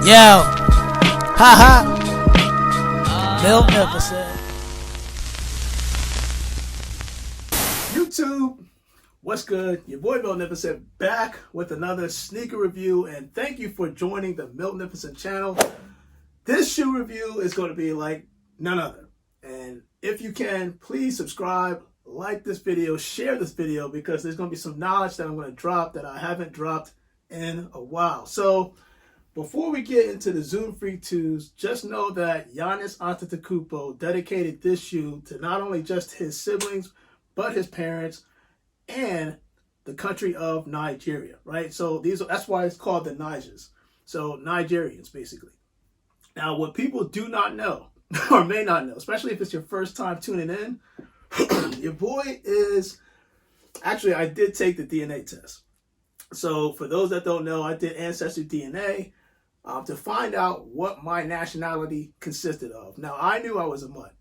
Yo, haha, Miltnificent. YouTube, what's good? Your boy Miltnificent back with another sneaker review, and thank you for joining the Miltnificent channel. This shoe review is going to be like none other, and if you can, please subscribe, like this video, share this video, because there's going to be some knowledge that I'm going to drop that I haven't dropped in a while. So before we get into the Zoom Freak 2s, just know that Giannis Antetokounmpo dedicated this shoe to not only just his siblings, but his parents and the country of Nigeria, right? So that's why it's called the Naijas. So Nigerians, basically. Now, what people do not know, or may not know, especially if it's your first time tuning in, your boy is, actually, I did take the DNA test. So for those that don't know, I did Ancestry DNA to find out what my nationality consisted of. Now, I knew I was a mutt.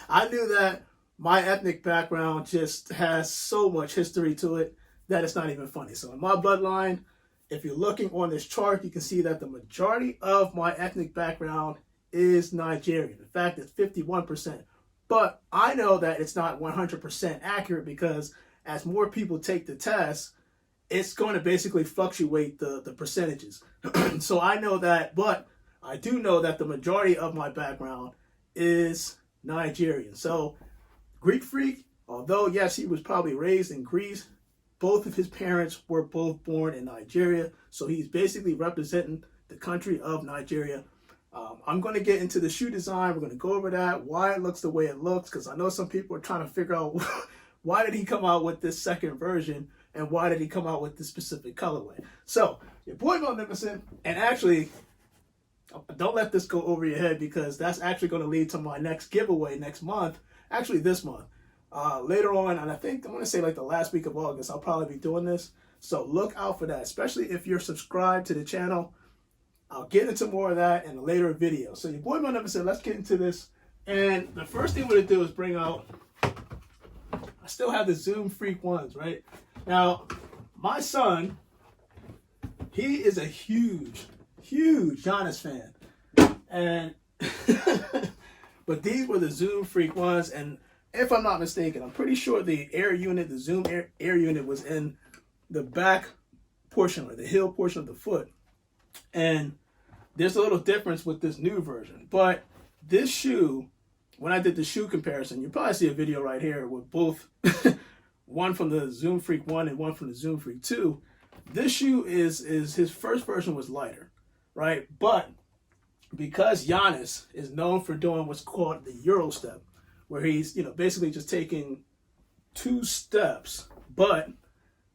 I knew that my ethnic background just has so much history to it that it's not even funny. So in my bloodline, if you're looking on this chart, you can see that the majority of my ethnic background is Nigerian. In fact, it's 51%. But I know that it's not 100% accurate because as more people take the test, it's going to basically fluctuate the percentages. So I know that, but I do know that the majority of my background is Nigerian. So Greek freak, although yes, he was probably raised in Greece, both of his parents were both born in Nigeria. So he's basically representing the country of Nigeria. I'm going to get into the shoe design. We're going to go over that, why it looks the way it looks, because I know some people are trying to figure out why did he come out with this second version and why did he come out with this specific colorway. So your boy Miltnificent, and actually, don't let this go over your head because that's actually going to lead to my next giveaway next month. Actually, this month. Later on, and I think I'm going to say like the last week of August, I'll probably be doing this. So look out for that, especially if you're subscribed to the channel. I'll get into more of that in a later video. So your boy Miltnificent, let's get into this. And the first thing we're going to do is bring out, I still have the Zoom Freak ones, right? Now, my son, he is a huge Giannis fan. And but these were the Zoom Freak ones, and if I'm not mistaken, I'm pretty sure the air unit, the Zoom air unit was in the back portion, or the heel portion of the foot. And there's a little difference with this new version. But this shoe, when I did the shoe comparison, you probably see a video right here with both, one from the Zoom Freak 1 and one from the Zoom Freak 2. This shoe is his first version was lighter, right? But because Giannis is known for doing what's called the Euro step, where he's, basically just taking 2 steps, but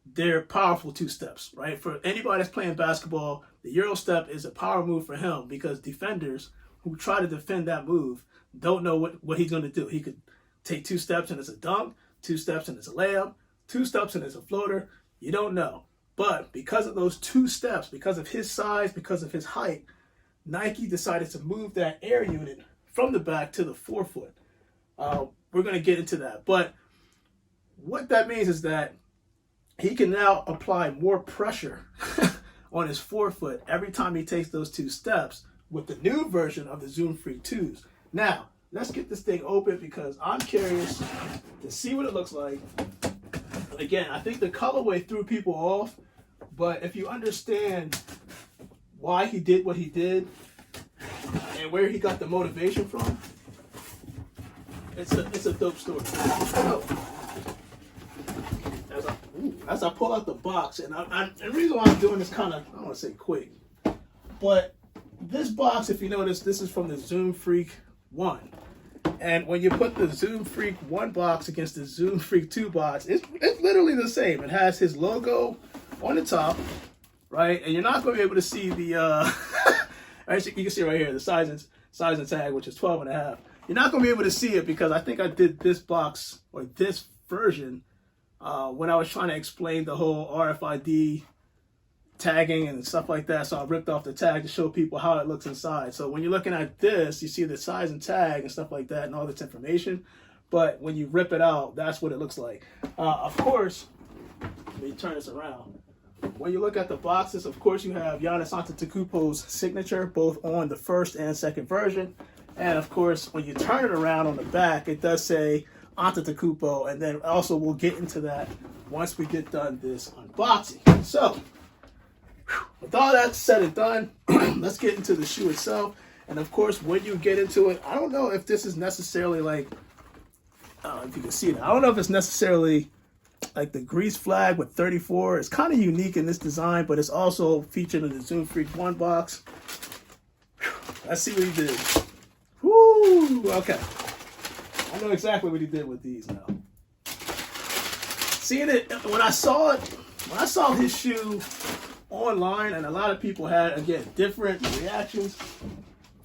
they're powerful 2 steps, right? For anybody that's playing basketball, the Euro step is a power move for him because defenders who try to defend that move don't know what he's going to do. He could take 2 steps and it's a dunk, 2 steps and it's a layup, 2 steps and it's a floater. You don't know. But because of those 2 steps, because of his size, because of his height, Nike decided to move that air unit from the back to the forefoot. We're going to get into that. But what that means is that he can now apply more pressure on his forefoot every time he takes those 2 steps with the new version of the Zoom Freak 2s. Now, let's get this thing open because I'm curious to see what it looks like. Again, I think the colorway threw people off, but if you understand why he did what he did and where he got the motivation from, it's a dope story. So, as I pull out the box, and the reason why I'm doing this kind of, I don't want to say quick, but this box, if you notice, this is from the Zoom Freak 1. And when you put the Zoom Freak 1 box against the Zoom Freak 2 box, it's literally the same. It has his logo on the top, right? And you're not going to be able to see the, actually, you can see right here, the size and tag, which is 12.5. You're not going to be able to see it because I think I did this box, or this version, when I was trying to explain the whole RFID tagging and stuff like that. So I ripped off the tag to show people how it looks inside. So when you're looking at this, you see the size and tag and stuff like that and all this information. But when you rip it out, that's what it looks like. Of course, let me turn this around. when you look at the boxes, of course, you have Giannis Antetokounmpo's signature, both on the first and second version. And of course, when you turn it around on the back, it does say Antetokounmpo. And then also we'll get into that once we get done this unboxing. So, with all that said and done, let's get into the shoe itself. And of course, when you get into it, I don't know if this is necessarily like, if you can see it, I don't know if it's necessarily like the grease flag with 34. It's kind of unique in this design, but it's also featured in the Zoom Freak 1 box. Let's see what he did. Woo! Okay. I know exactly what he did with these now. Seeing it, when I saw his shoe online, and a lot of people had, again, different reactions.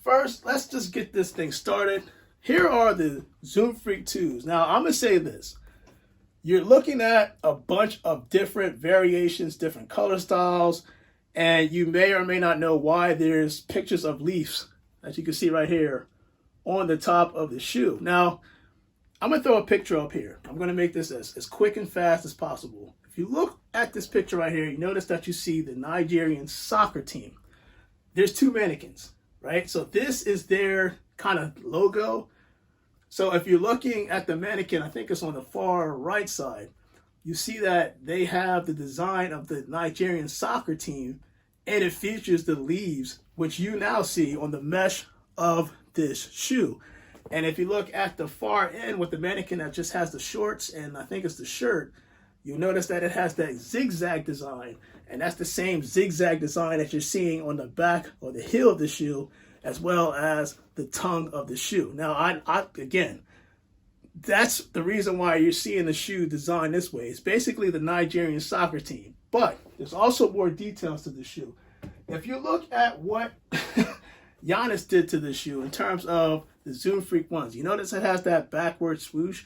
First, let's just get this thing started. Here are the Zoom Freak 2s. Now, I'm going to say this. You're looking at a bunch of different variations, different color styles, and you may or may not know why there's pictures of leaves, as you can see right here, on the top of the shoe. Now, I'm going to throw a picture up here. I'm going to make this as quick and fast as possible. If you look at this picture right here, you notice that you see the Nigerian soccer team. There's two mannequins, right? So this is their kind of logo. So if you're looking at the mannequin, I think it's on the far right side, you see that they have the design of the Nigerian soccer team, and it features the leaves, which you now see on the mesh of this shoe. And if you look at the far end with the mannequin that just has the shorts and I think it's the shirt, you'll notice that it has that zigzag design, and that's the same zigzag design that you're seeing on the back or the heel of the shoe, as well as the tongue of the shoe. Now, I again, that's the reason why you're seeing the shoe designed this way. It's basically the Nigerian soccer team, but there's also more details to the shoe. If you look at what Giannis did to the shoe in terms of the Zoom Freak 1s, you notice it has that backward swoosh.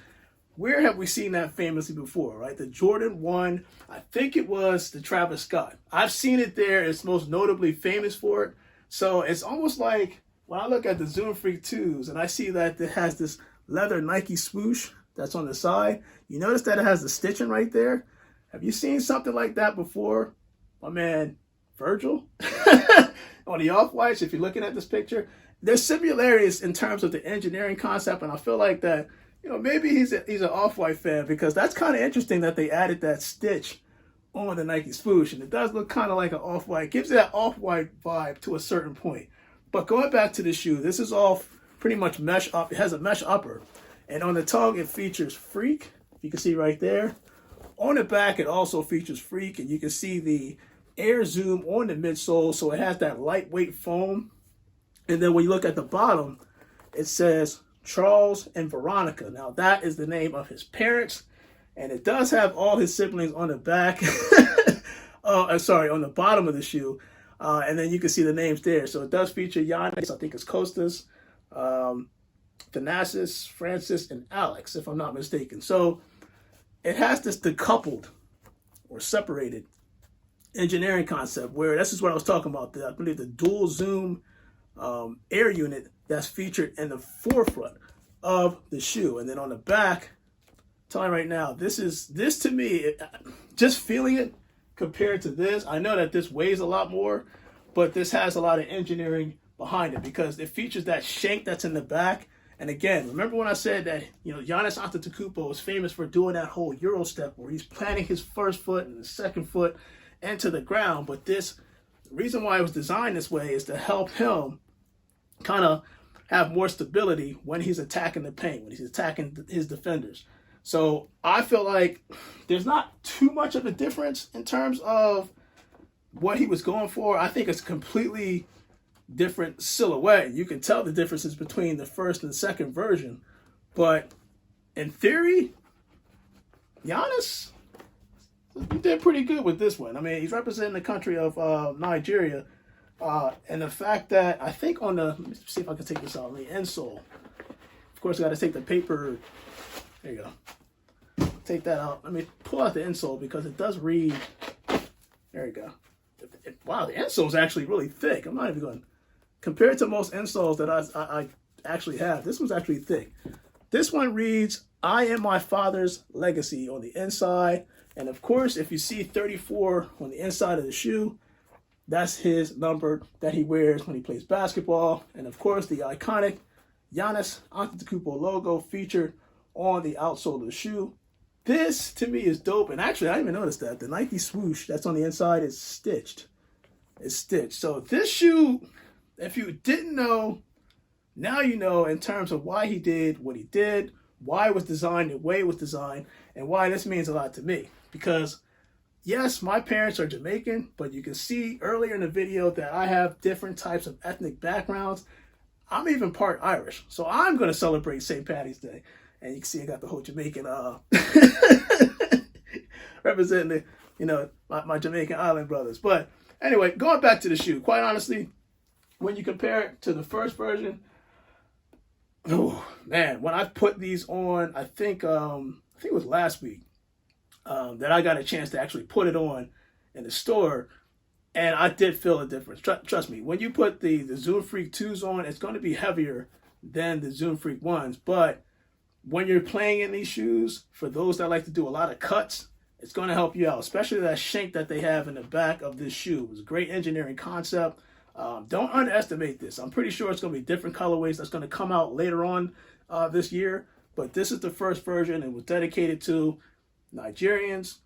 Where have we seen that famously before, right? The Jordan 1, I think it was the Travis Scott. I've seen it there. It's most notably famous for it. So it's almost like when I look at the Zoom Freak 2s and I see that it has this leather Nike swoosh that's on the side, you notice that it has the stitching right there. Have you seen something like that before? My man, Virgil? On the Off-Whites, if you're looking at this picture, there's similarities in terms of the engineering concept, and I feel like that, you know, maybe he's an Off-White fan, because that's kind of interesting that they added that stitch on the Nike swoosh, and it does look kind of like an Off-White. Gives it that Off-White vibe to a certain point. But going back to the shoe, this is all pretty much mesh up. It has a mesh upper, and on the tongue it features Freak. You can see right there. On the back it also features Freak, and you can see the air zoom on the midsole, so it has that lightweight foam. And then when you look at the bottom, it says Charles and Veronica. Now that is the name of his parents, and it does have all his siblings on the back. On the bottom of the shoe, and then you can see the names there. So it does feature Giannis, I think it's Costas, Thanasis, Francis, and Alex, if I'm not mistaken. So it has this decoupled or separated engineering concept, where this is what I was talking about. I believe the dual zoom air unit that's featured in the forefront of the shoe, and then on the back, I'm telling you right now, this to me, just feeling it compared to this, I know that this weighs a lot more, but this has a lot of engineering behind it, because it features that shank that's in the back. And again, remember when I said that, you know, Giannis Antetokounmpo is famous for doing that whole Euro step where he's planting his first foot and his second foot into the ground. But the reason why it was designed this way is to help him kind of have more stability when he's attacking the paint, when he's attacking his defenders. So I feel like there's not too much of a difference in terms of what he was going for. I think it's a completely different silhouette. You can tell the differences between the first and second version. But in theory, Giannis, he did pretty good with this one. I mean, he's representing the country of Nigeria. And the fact that I think on the, let me see if I can take this out, on the insole. Of course, I got to take the paper. There you go. Take that out. Let me pull out the insole because it does read. There you go. Wow, the insole is actually really thick. I'm not even going. Compared to most insoles that I actually have, this one's actually thick. This one reads, "I am my father's legacy" on the inside, And of course, if you see 34 on the inside of the shoe, that's his number that he wears when he plays basketball. And of course, the iconic Giannis Antetokounmpo logo featured on the outsole of the shoe. This, to me, is dope. And actually, I didn't even notice that. The Nike swoosh that's on the inside is stitched. It's stitched. So this shoe, if you didn't know, now you know in terms of why he did what he did, why it was designed the way it was designed, and why this means a lot to me. Because, yes, my parents are Jamaican, but you can see earlier in the video that I have different types of ethnic backgrounds. I'm even part Irish. So I'm going to celebrate St. Paddy's Day. And you can see I got the whole Jamaican representing my Jamaican island brothers. But anyway, going back to the shoe, quite honestly, when you compare it to the first version, oh man, when I put these on, I think it was last week that I got a chance to actually put it on in the store, and I did feel a difference. Trust me, when you put the Zoom Freak 2s on, it's going to be heavier than the Zoom Freak 1s, but when you're playing in these shoes, for those that like to do a lot of cuts, it's going to help you out, especially that shank that they have in the back of this shoe. It was a great engineering concept. Don't underestimate this. I'm pretty sure it's going to be different colorways that's going to come out later on this year, but this is the first version. It was dedicated to Nigerians,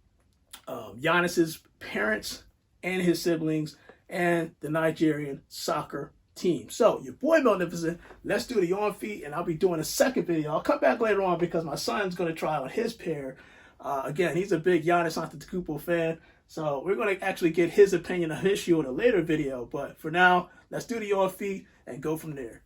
Giannis's parents and his siblings, and the Nigerian soccer team. So your boy Miltnificent, let's do the on feet, and I'll be doing a second video. I'll come back later on because my son's going to try on his pair. Again, he's a big Giannis Antetokounmpo fan, so we're going to actually get his opinion of his shoe in a later video. But for now, let's do the on feet and go from there.